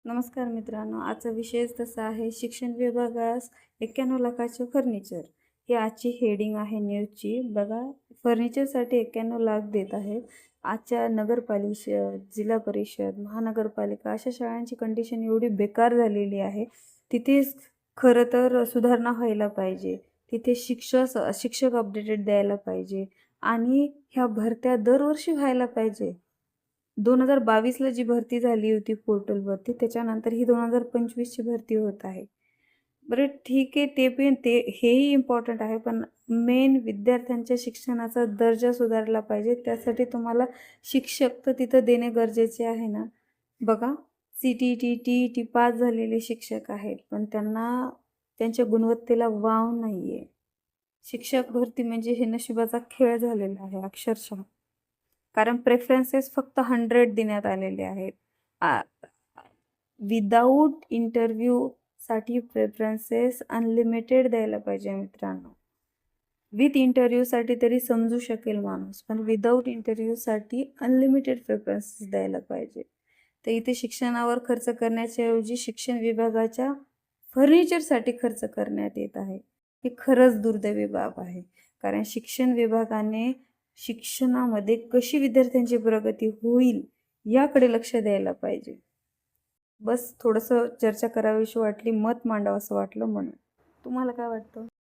नमस्कार मित्रांनो, आजचा विषयच तसा आहे शिक्षण विभागास 91 लाखाचे फर्निचर. ही आजची हेडिंग आहे न्यूजची. बघा, फर्निचरसाठी 91 लाख देत आहेत. आजच्या नगरपालिका, जिल्हा परिषद, महानगरपालिका अशा शाळांची कंडिशन एवढी बेकार झालेली आहे. तिथे खरं तर सुधारणा व्हायला पाहिजे. तिथे शिक्षक अपडेटेड द्यायला पाहिजे आणि ह्या भरत्या दरवर्षी व्हायला पाहिजे. 2022ला जी भरती झाली होती पोर्टलवरती, त्याच्यानंतर ही 2025ची भरती होत आहे. बरं ठीक आहे, हेही इम्पॉर्टंट आहे, पण मेन विद्यार्थ्यांच्या शिक्षणाचा दर्जा सुधारला पाहिजे. त्यासाठी तुम्हाला शिक्षक तर तिथं देणे गरजेचे आहे ना. बघा, CTET, TET पास झालेले शिक्षक आहेत, पण त्यांना त्यांच्या गुणवत्तेला वाव नाही आहे. शिक्षक भरती म्हणजे हे नशिबाचा खेळ झालेला आहे अक्षरशः. कारण प्रेफरन्सेस फक्त 100 देण्यात आलेले आहेत. विदाऊट इंटरव्ह्यूसाठी प्रेफरन्सेस अनलिमिटेड द्यायला पाहिजे मित्रांनो. विथ इंटरव्ह्यूसाठी तरी समजू शकेल माणूस, पण विदाऊट इंटरव्ह्यूसाठी अनलिमिटेड प्रेफरन्सेस द्यायला पाहिजे. तर इथे शिक्षणावर खर्च करण्याच्या ऐवजी शिक्षण विभागाच्या फर्निचरसाठी खर्च करण्यात येत आहे. हे खरंच दुर्दैवी बाब आहे. कारण शिक्षण विभागाने शिक्षणामध्ये कशी विद्यार्थ्यांची प्रगती होईल याकडे लक्ष द्यायला पाहिजे. बस थोडंसं चर्चा करावीशी वाटली, मत मांडावं असं वाटलं म्हणून. तुम्हाला काय वाटतं?